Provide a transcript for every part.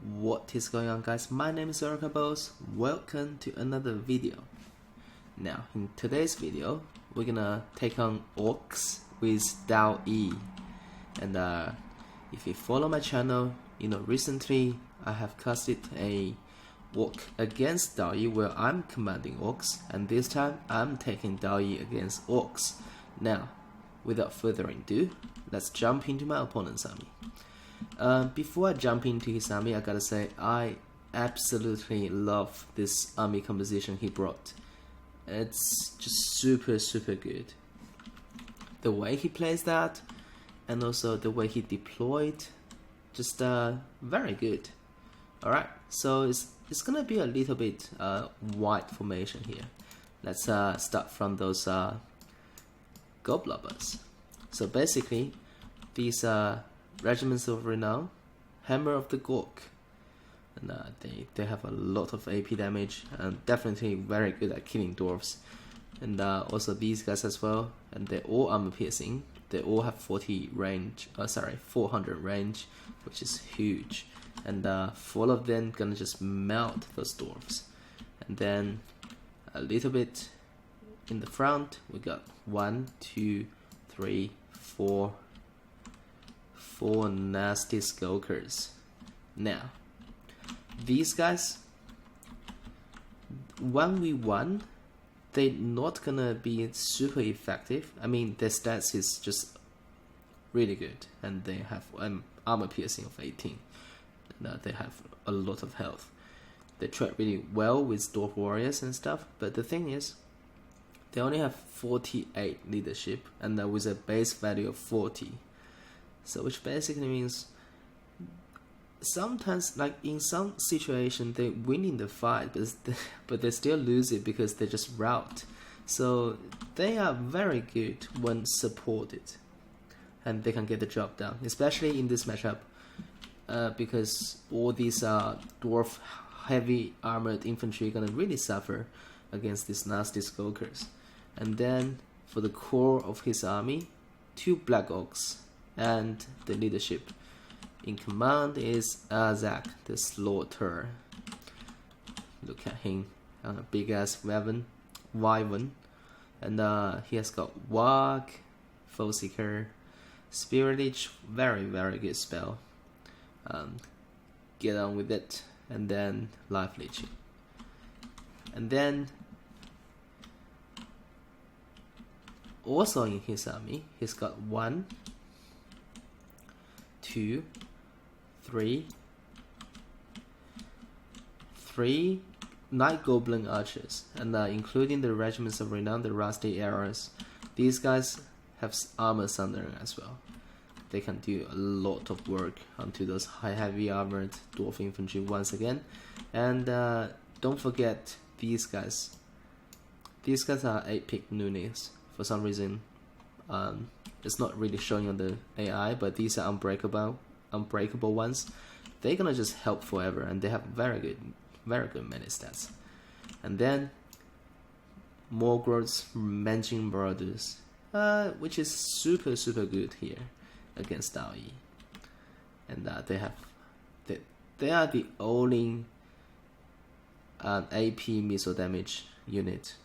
What is going on, guys? My name is Boss. Welcome to another video. Now in today's video we're gonna take on orcs with Dao E. And if you follow my channel, you know recently I have casted a orc against Dao E where I'm commanding orcs, and this time I'm taking Dao E against orcs. Now without further ado, let's jump into my opponent's army. Before I jump into his army, I gotta say I absolutely love this army composition he brought. It's just super good. The way he plays that, and also the way he deployed, just very good. Alright, so it's gonna be a little bit wide formation here. Let's start from those goblobbers. So basically, these Regiments of Renown, Hammer of the Gork, and they have a lot of AP damage and definitely very good at killing dwarves. And also these guys as well, and they're all armor piercing. They all have 400 range, which is huge. And all of them gonna just melt those dwarves. And then a little bit in the front, we got 1, 2, 3, 4 nasty skulkers. Now these guys 1v1, they're not gonna be super effective. I mean, their stats is just really good, and they have armor piercing of 18, and they have a lot of health. They trade really well with dwarf warriors and stuff, but the thing is they only have 48 leadership, and with a base value of 40. So which basically means sometimes, like in some situation, they win in the fight, but they still lose it because they just rout. So they are very good when supported, and they can get the job done, especially in this matchup, because all these dwarf heavy armored infantry are gonna really suffer against these nasty skulkers. And then for the core of his army, 2 black orcs. And the leadership in command is Azak the Slaughter. Look at him on a big ass wyvern, and he has got Walk, Foe Seeker, Spirit Leech, very good spell. Get on with it, and then Life Leeching. And then also in his army, he's got 1, 2, 3 Night Goblin Archers, and including the Regiments of Renown, the Rusty Arrows. These guys have armor sundering as well. They can do a lot of work onto those heavy armored dwarf infantry once again. And don't forget these guys. These guys are 8-pick Nunis. For some reason, it's not really showing on the AI, but these are unbreakable ones. They're gonna just help forever, and they have very good melee stats. And then Morgoth's Manging Brothers, which is super good here against Dao E. And they are the only AP missile damage unit.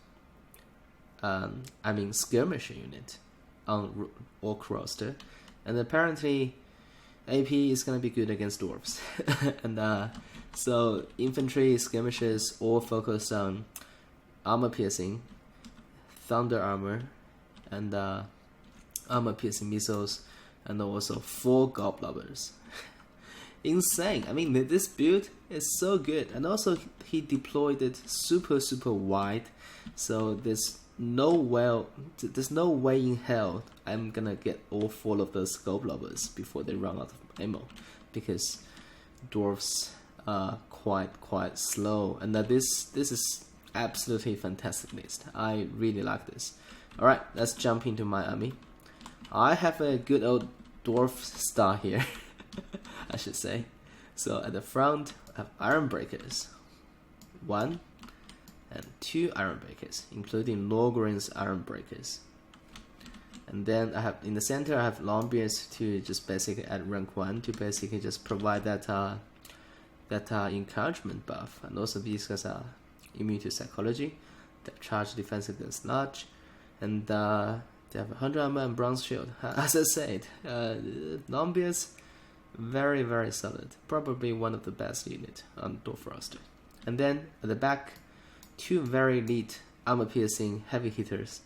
I mean skirmisher unit on orc roster, and apparently AP is gonna be good against dwarves. And so infantry skirmishers all focus on armor piercing, thunder armor, and armor piercing missiles, and also 4 goblobbers. Insane. I mean, this build is so good, and also he deployed it super wide, so there's no way in hell I'm gonna get all 4 of those goblobbers before they run out of ammo, because dwarves are quite slow. And this is absolutely fantastic list. I really like this. Alright, let's jump into my army. I have a good old dwarf star here, I should say. So at the front I have Iron Breakers, 1 and 2 Iron Breakers, including Lorgren's Iron Breakers. And then I have in the center I have Longbeards to just basically add rank 1 to basically just provide that that are encouragement buff, and also these guys are immune to psychology, that charge defense against large, and they have 100 armor and bronze shield. As I said, non-beers, very, very solid. Probably one of the best unit on Dwarf roster. And then at the back, 2 very elite armor piercing heavy hitters,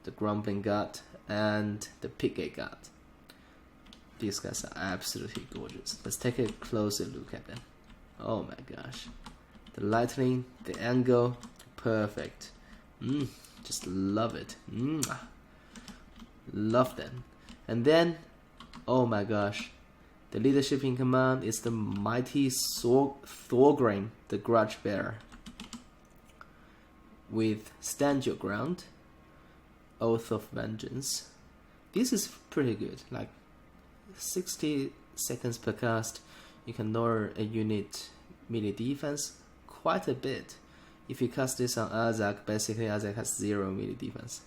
the Grumbling God and the Pickgate God. These guys are absolutely gorgeous. Let's take a closer look at them. Oh my gosh. The lightning, the angle, perfect. Just love it. Love them. And then, oh my gosh, the leadership in command is the mighty Thorgrim, the Grudge Bearer, with Stand Your Ground, Oath of Vengeance. This is pretty good. Like 60 seconds per cast, you can lower a unit melee defense quite a bit. If you cast this on Azak, basically Azak has 0 melee defense.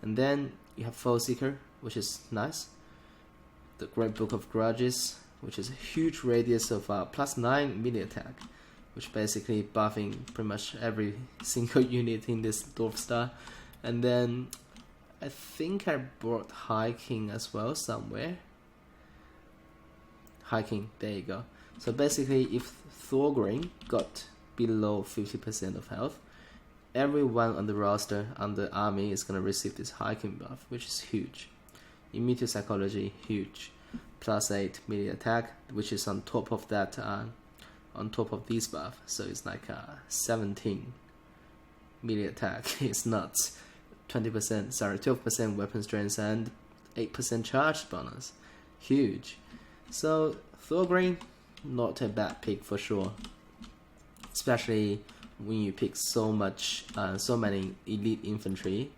And then you have Foe Seeker, which is nice. The Great Book of Grudges, which is a huge radius of +9 melee attack, which basically buffing pretty much every single unit in this Dwarf star. And then I think I brought High King as well somewhere. High King, there you go. So basically, if Thorgrim got below 50% of health, everyone on the roster, on the army, is going to receive this High King buff, which is huge. Immune to psychology, huge. +8 melee attack, which is on top of that, on top of this buff. So it's like 17 melee attack. It's nuts. 12% weapon strength and 8% charge bonus. Huge. So Thorgrim, not a bad pick for sure. Especially when you pick so many elite infantry,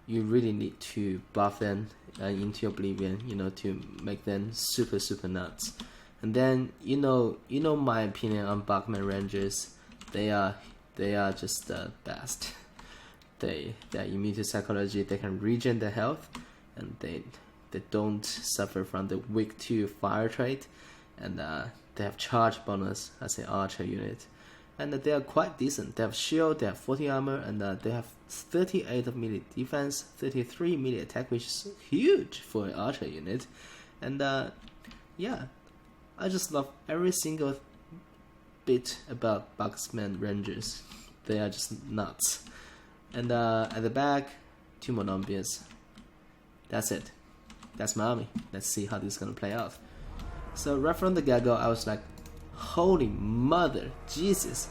you really need to buff them into oblivion, to make them super nuts. And then you know my opinion on Bachman Rangers. They are just the best. They are immune to psychology. They can regen their health, and they don't suffer from the weak to fire trait, and they have charge bonus as an archer unit. And they are quite decent. They have shield, they have 40 armor, and they have 38 of melee defense, 33 melee attack, which is huge for an archer unit. And yeah, I just love every single bit about Buxman Rangers. They are just nuts. And at the back, 2 more non-beers. That's it. That's my army. Let's see how this is gonna play out. So right from the get-go, I was like, holy mother, Jesus.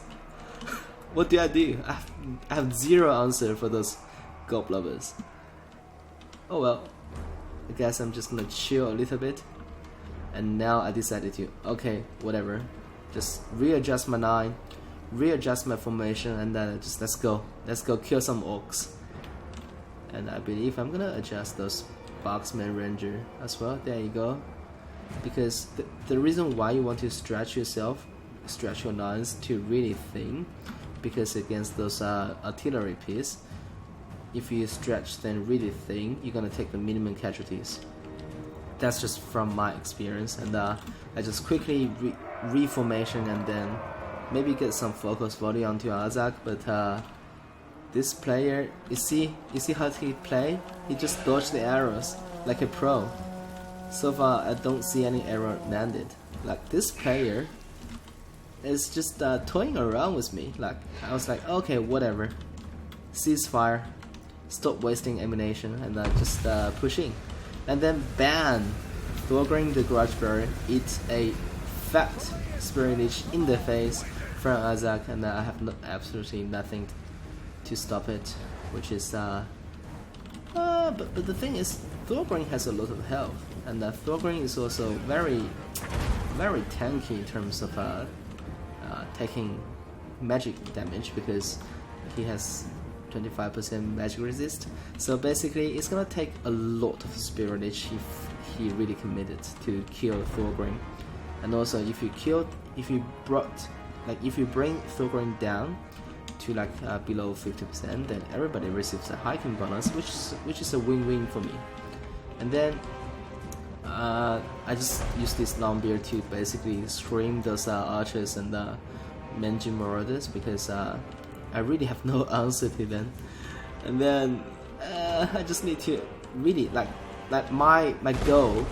What do? I have 0 answer for those goblovers. Oh well, I guess I'm just gonna chill a little bit. And now I decided to, okay, whatever. Just readjust my line, readjust my formation, and then just let's go kill some orcs. And I believe I'm gonna adjust those Boxman Ranger as well. There you go. Because the reason why you want to stretch your lines to really thin, because against those artillery piece, if you stretch them really thin, you're gonna take the minimum casualties. That's just from my experience. And I just quickly reformation and then maybe get some focus volley onto Azak. But this player, you see how he play? He just dodged the arrows like a pro. So far, I don't see any arrow landed. Like, this player is just toying around with me. Like, I was like, okay, whatever. Ceasefire, stop wasting ammunition, and just pushing. And then bam! Thorgrim the Grudge Bearer eats a fat Spirit Leech in the face from Azak, and I have absolutely nothing to stop it. Which is but the thing is, Thorgrim has a lot of health, and Thorgrim is also very tanky in terms of taking magic damage, because he has 25% magic resist. So basically, it's gonna take a lot of Spirit Leech if he really committed to kill Thorgrim. And also, if you bring Thorgrim down to below 50%, then everybody receives a hiking bonus, which is a win-win for me. And then I just use this long beard to basically stream those archers and Menji marauders because I really have no answer to them. And then I just need to really like my goal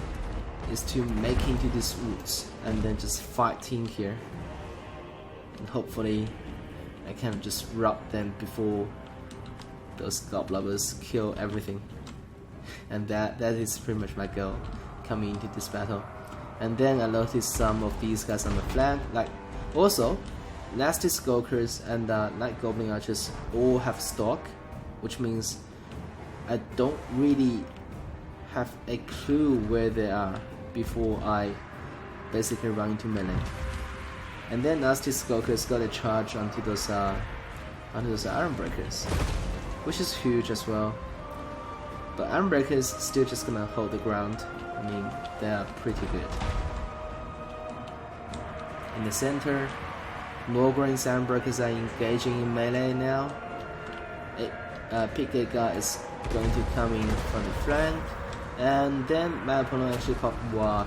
is to make into these woods and then just fighting here, and hopefully I can just rob them before those goblins kill everything. And that is pretty much my goal coming into this battle. And then I noticed some of these guys on the flank, like also Nasty Skulkers and Night Goblin Archers all have stock, which means I don't really have a clue where they are before I basically run into melee. And then Nasty Skulkers got a charge onto those Iron Breakers, which is huge as well. But Iron Breakers still just gonna hold the ground. I mean, they are pretty good. In the center, Norgren's Iron Breakers are engaging in melee now. Pick guy is going to come in from the flank, and then my opponent actually caught Warp.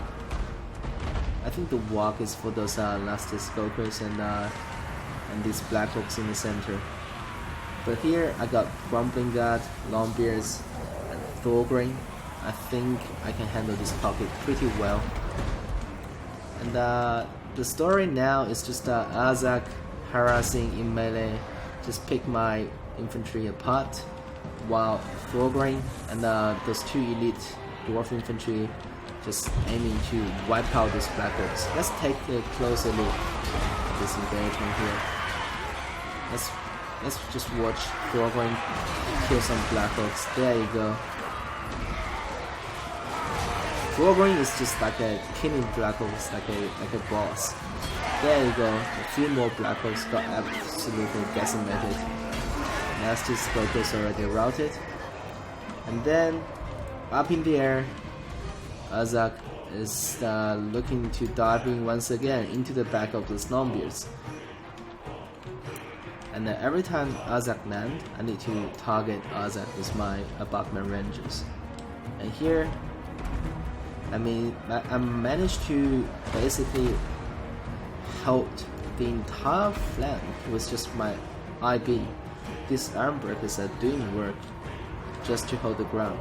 I think the Warp is for those Nasty Skulkers and these Black Hooks in the center. But here I got Grumbling God, Longbeards, and Thorgrim. I think I can handle this pocket pretty well. And the story now is just Azak harassing in melee, just pick my infantry apart, while Thorgrim and those two elite dwarf infantry just aiming to wipe out these Black Hooks. Let's take a closer look at this engagement here. Let's just watch Thorgrim kill some Black Hooks. There you go. Thorgrim is just like a killing Black Hooks like a boss. There you go. A few more Black Hooks got absolutely decimated. Nasty Skulkers already routed. And then up in the air, Azak is looking to dive in once again into the back of the Snowbeards. And every time Azak lands, I need to target Azak with my Buckman Rangers. And here, I mean, I managed to basically hold the entire flank with just my IB. These Iron Breakers are doing work just to hold the ground.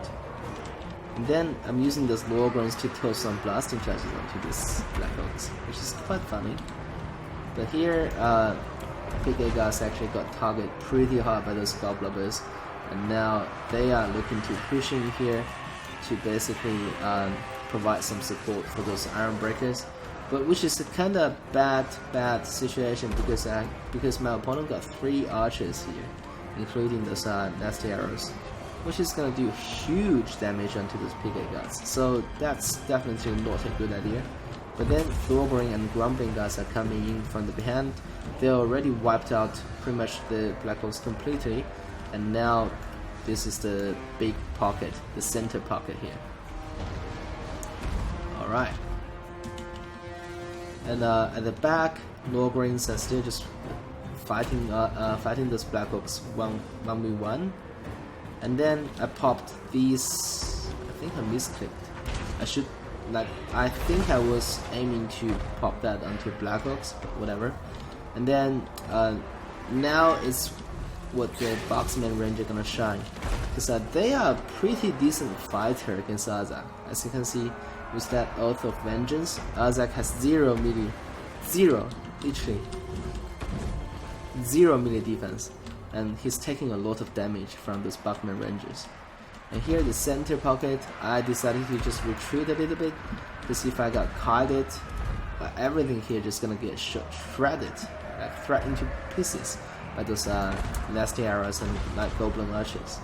And then I'm using those Lorgrons to throw some blasting charges onto these Black Hooks, which is quite funny. But here, PK guys actually got targeted pretty hard by those Goblins, and now they are looking to push in here to basically provide some support for those Iron Breakers, but which is a kind of bad situation because my opponent got 3 archers here, including those nasty arrows, which is gonna do huge damage onto those PK guys. So that's definitely not a good idea. But then Thorgrim and Grumbling guys are coming in from the behind. They already wiped out pretty much the Black Hooks completely, and now this is the big pocket, the center pocket here. Alright. And at the back, Norgrims are still just fighting those Black Hooks 1v1. And then I popped these. I think I misclicked. I think I was aiming to pop that onto Black Hooks, but whatever. And then now it's what the Boxman Ranger gonna shine, because they are a pretty decent fighter against Azak. As you can see, with that Oath of Vengeance, Azak has 0 melee, literally 0 melee defense, and he's taking a lot of damage from those Buckman Rangers. And here the center pocket, I decided to just retreat a little bit to see if I got kited, but everything here just gonna get shredded, like threatened to pieces by those nasty arrows and Night Goblin Archers.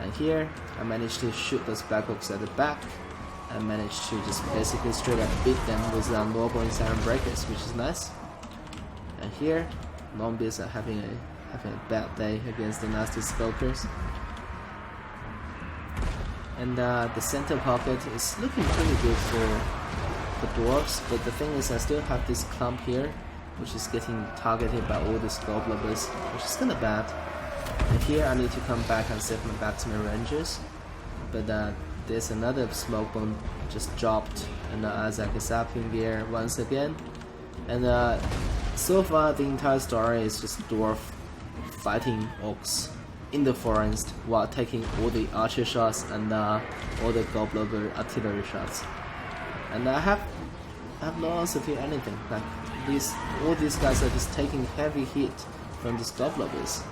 And here I managed to shoot those Black Hooks at the back. I managed to just basically straight up beat them with Norgren's Iron Breakers, which is nice. And here, Longbeards are having a bad day against the Nasty Skulkers. And the center pocket is looking pretty good for the Dwarfs, but the thing is I still have this clump here, which is getting targeted by all these Goblins, which is kinda bad. And here I need to come back and save my Batsman Rangers, but there's another smoke bomb just dropped, and Isaac is up in the air once again. And so far the entire story is just Dwarf fighting orcs in the forest while taking all the archer shots and all the goblin artillery shots. And I have no answer to anything. Like all these guys are just taking heavy hit from these goblins.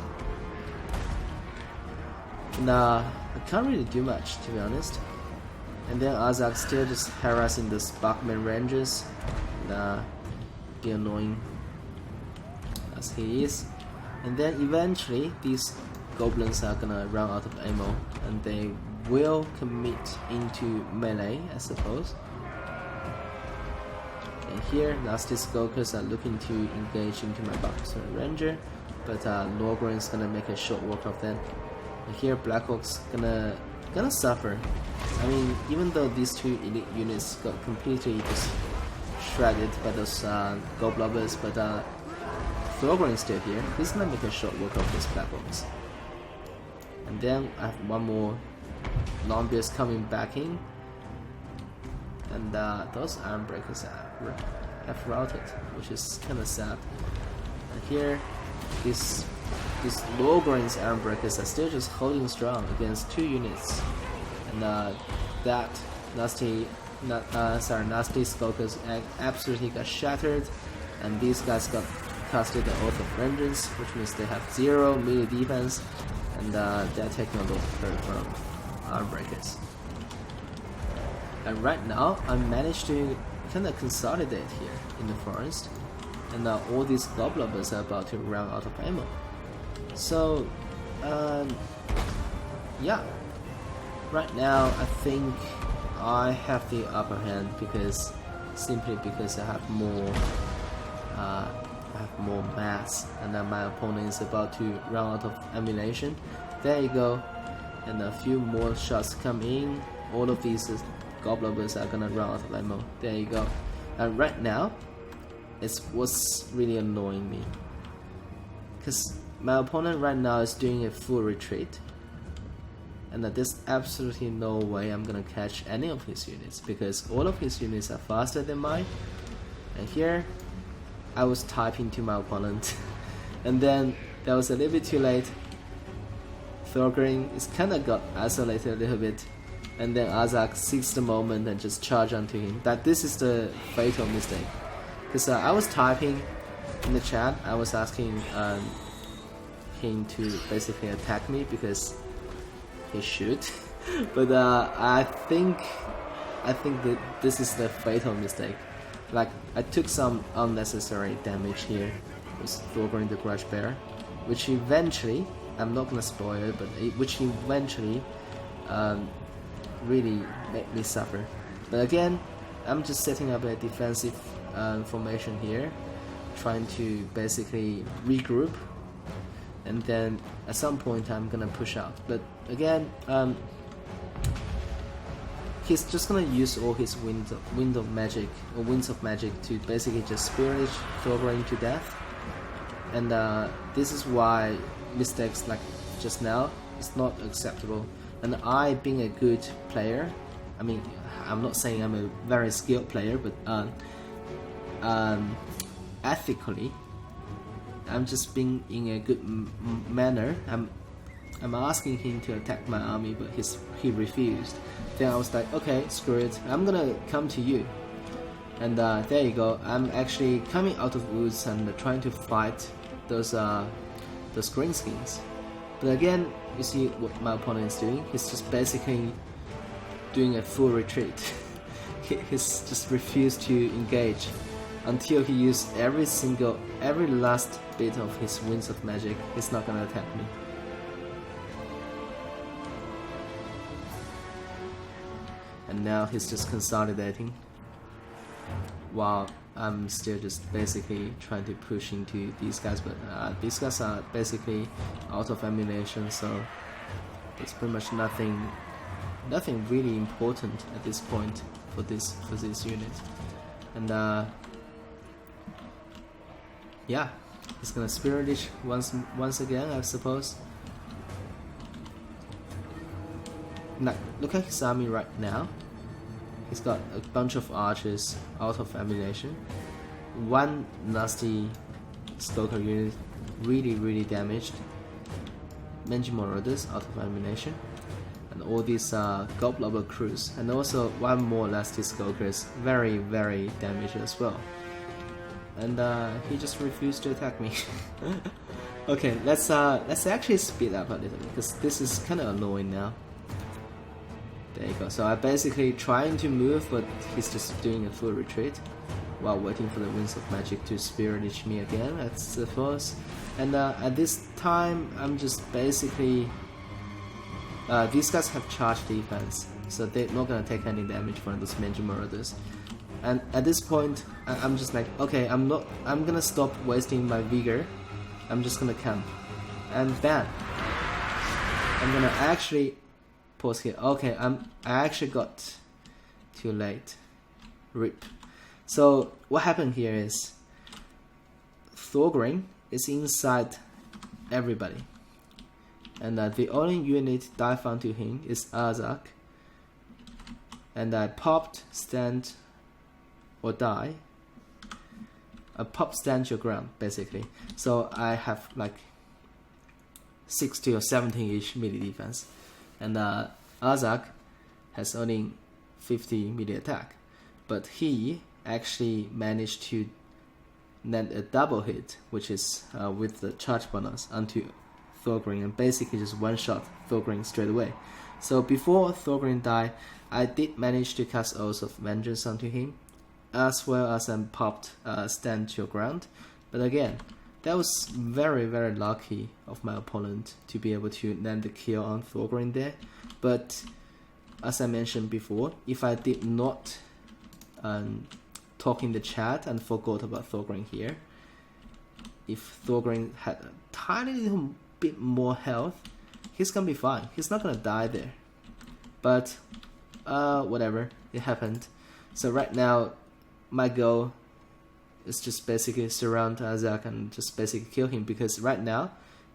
And I can't really do much, to be honest. And then Isaac still just harassing the Sparkman Rangers. And be annoying as he is. And then eventually these goblins are gonna run out of ammo and they will commit into melee, I suppose. And here Nasty Skulkers are looking to engage into my Boxer Ranger, but Norgren's gonna make a short work of them. And here Black Orc's gonna suffer. I mean, even though these two elite units got completely just shredded by those goblins, but Thorgren is still here. He's gonna make a short work of these Black Orcs. And then I have one more Longbeards coming back in, and those Iron Breakers have routed, which is kind of sad. And here, these Logren's Iron Breakers are still just holding strong against 2 units, and that Nasty Skulkers absolutely got shattered, and these guys got casted the Oath of Vengeance, which means they have 0 melee defense, and they're taking a lot of hurt from Iron Breakers. And right now, I managed to kind of consolidate here in the forest, and all these goblins are about to run out of ammo. So, yeah, right now I think I have the upper hand simply because I have more mass, and then my opponent is about to run out of ammunition. There you go, and a few more shots come in. All of these goblins are gonna run out of ammo. There you go. And right now, it's what's really annoying me, because my opponent right now is doing a full retreat, and there's absolutely no way I'm gonna catch any of his units, because all of his units are faster than mine. And here I was typing to my opponent and then that was a little bit too late. Thorgren is kinda got isolated a little bit, and then Isaac seized the moment and just charged onto him. That this is the fatal mistake, because I was typing in the chat, I was asking him to basically attack me because he should, but I think that this is the fatal mistake. Like, I took some unnecessary damage here with Thorgren the Grudge Bear, which eventually, I'm not gonna spoil it, but which eventually really made me suffer. But again, I'm just setting up a defensive formation here, trying to basically regroup, and then at some point I'm gonna push out. But again, he's just gonna use all his winds of magic to basically just spirit Thorgren to death. And this is why mistakes like just now is not acceptable. And I, being a good player, I mean, I'm not saying I'm a very skilled player, but ethically, I'm just being in a good manner. I'm asking him to attack my army, but he refused. Then I was like, okay, screw it, I'm gonna come to you. And there you go. I'm actually coming out of woods and trying to fight those Greenskins. But again, you see what my opponent is doing. He's just basically doing a full retreat. He's just refused to engage until he used every last bit of his winds of magic. He's not gonna attack me. And now he's just consolidating, while I'm still just basically trying to push into these guys, but these guys are basically out of ammunition, so there's pretty much nothing really important at this point for this unit. And yeah, he's gonna Spiritish once again, I suppose. Like, look at his army right now. He's got a bunch of archers out of ammunition. One nasty Skulker unit really damaged. Many Marauders out of ammunition. And all these Goblobber crews. And also one more nasty Skulkers, very damaged as well. And he just refused to attack me. Okay, let's actually speed up a little bit, because this is kind of annoying now. There you go. So I'm basically trying to move, but he's just doing a full retreat while waiting for the Winds of Magic to Spirit Leech me again. That's the first. And at this time, I'm just basically... these guys have charged defense, so they're not gonna take any damage from those Magi Marauders. And at this point, I'm just like, okay, I'm gonna stop wasting my vigor. I'm just gonna camp, and bam, I'm gonna actually pause here. Okay, I actually got too late. RIP. So what happened here is Thorgrim is inside everybody, and the only unit dive onto him is Arzak. And I popped stand or die. I pop stand your ground basically. So I have like 60 or 70-ish melee defense, and Arzak has only 50 melee attack, but he actually managed to land a double hit, which is with the charge bonus onto Thorgrim, and basically just one-shot Thorgrim straight away. So before Thorgrim died, I did manage to cast Oath of Vengeance onto him, as well as I popped Stand Your Ground. But again, that was very lucky of my opponent to be able to land the kill on Thorgrim there. But as I mentioned before, if I did not talk in the chat and forgot about Thorgrim here, if Thorgrim had a tiny little bit more health, he's gonna be fine. He's not gonna die there. But whatever, it happened. So right now, my goal is just basically surround Arzak and just basically kill him, because right now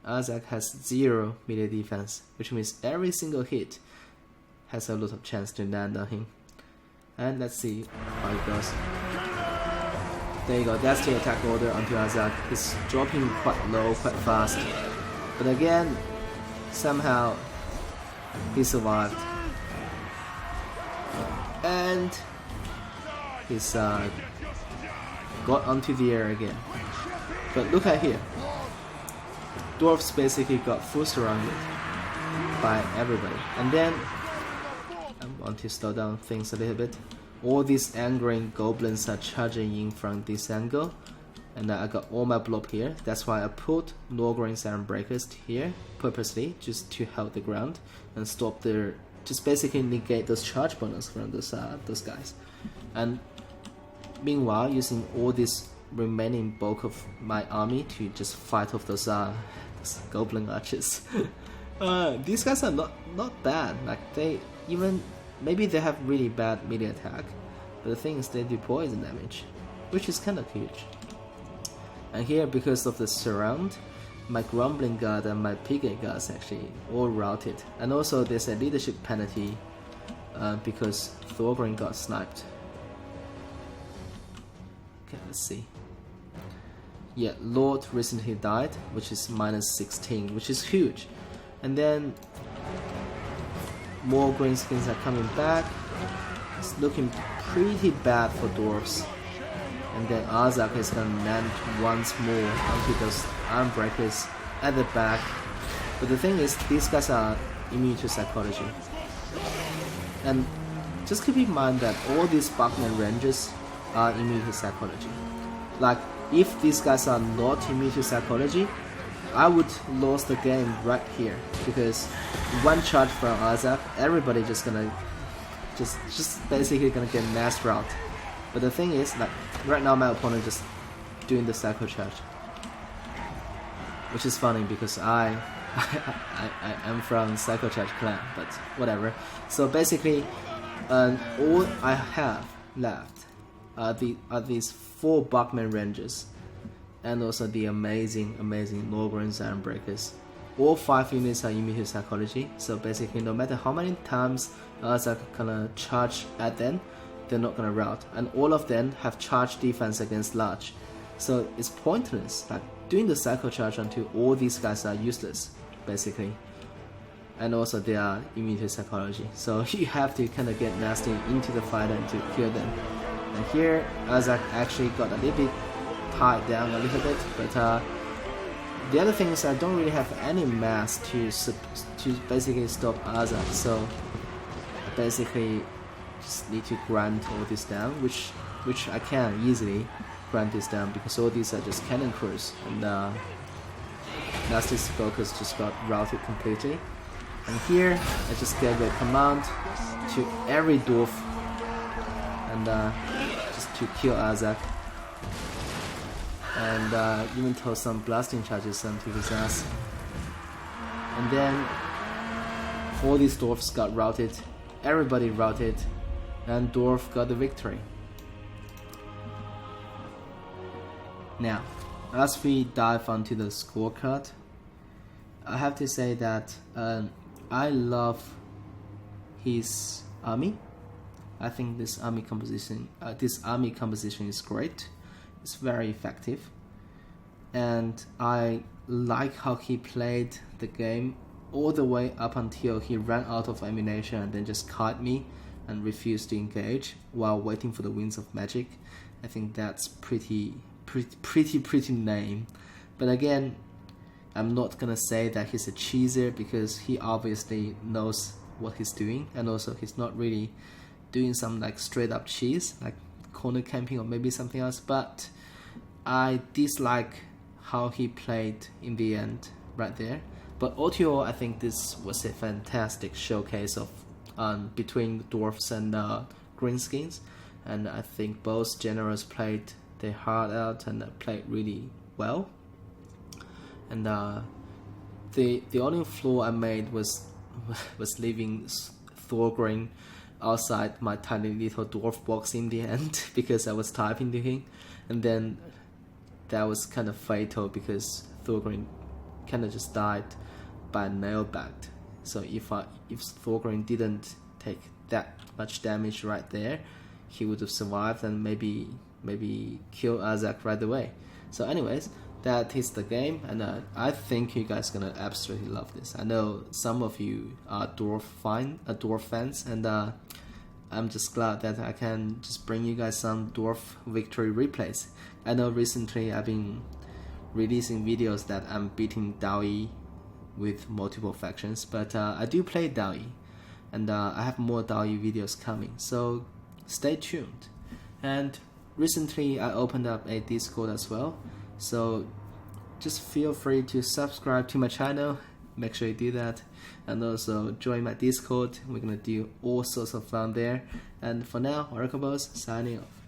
Arzak has 0 melee defense, which means every single hit has a lot of chance to land on him. And let's see how it goes. There you go, that's the attack order onto Arzak. He's dropping quite low, quite fast. But again, somehow he survived. And he's got onto the air again. But look at here. Dwarfs basically got full surrounded by everybody. And then I want to slow down things a little bit. All these angering goblins are charging in from this angle, and I got all my blob here. That's why I put Norgrim Siren Breakers here purposely, just to hold the ground and stop their, just basically negate those charge bonus from those guys. And meanwhile, using all this remaining bulk of my army to just fight off those goblin archers. These guys are not bad. Like, they even, maybe they have really bad melee attack, but the thing is they do poison damage, which is kind of huge. And here, because of the surround, my Grumbling Guard and my Pigate Guards actually all routed. And also there's a leadership penalty because Thorgrim got sniped. Okay, let's see. Yeah, Lord recently died, which is -16, which is huge. And then more Greenskins are coming back. It's looking pretty bad for Dwarfs. And then Arzak is gonna land once more onto those arm breakers at the back. But the thing is, these guys are immune to psychology. And just keep in mind that all these Bugman Rangers are immune to psychology. Like, if these guys are not immune to psychology, I would lose the game right here, because one charge from Arzak, everybody just gonna just basically gonna get mass rout. But the thing is, like, right now my opponent just doing the psycho charge, which is funny because I am from Psycho Charge clan, but whatever. So basically, all I have left are these 4 Bugman Rangers, and also the amazing Norgrim Siren Breakers. all 5 units are immune to psychology. So basically, no matter how many times Azak gonna charge at them, they're not gonna rout, and all of them have charge defense against large. So it's pointless, like doing the cycle charge until all these guys are useless, basically. And also they are immune to psychology, so you have to kind of get nasty into the fight and to kill them. And here Azak actually got a little bit tied down a little bit, but the other thing is I don't really have any mass to basically stop Azak, so I basically just need to grind all this down, which I can easily grind this down because all these are just cannon crews, and Nasty's focus just got routed completely. And here I just gave a command to every dwarf and just to kill Azak, and even throw some blasting charges onto his ass. And then all these dwarfs got routed, everybody routed, and Dwarf got the victory. Now, as we dive onto the scorecard, I have to say that I love his army. I think this army composition is great. It's very effective, and I like how he played the game all the way up until he ran out of ammunition and then just caught me and refused to engage while waiting for the winds of magic. I think that's pretty lame. But again, I'm not gonna say that he's a cheeser because he obviously knows what he's doing, and also he's not really doing some like straight up cheese like corner camping or maybe something else. But I dislike how he played in the end right there. But overall, I think this was a fantastic showcase of between Dwarfs and Greenskins, and I think both generals played their heart out and played really well. And the only flaw I made was leaving Thorgrim outside my tiny little dwarf box in the end because I was typing to him, and then that was kind of fatal because Thorgrim kind of just died by nail bat. So if Thorgrim didn't take that much damage right there, he would have survived and maybe kill Azak right away. So anyways, that is the game, and I think you guys gonna absolutely love this. I know some of you are Dwarf fans, and I'm just glad that I can just bring you guys some Dwarf victory replays. I know recently I've been releasing videos that I'm beating Daoi with multiple factions, but I do play Daoi, and I have more Daoi videos coming, so stay tuned. And recently I opened up a Discord as well, so just feel free to subscribe to my channel, make sure you do that, and also join my Discord. We're gonna do all sorts of fun there. And for now, Oracle Boss signing off.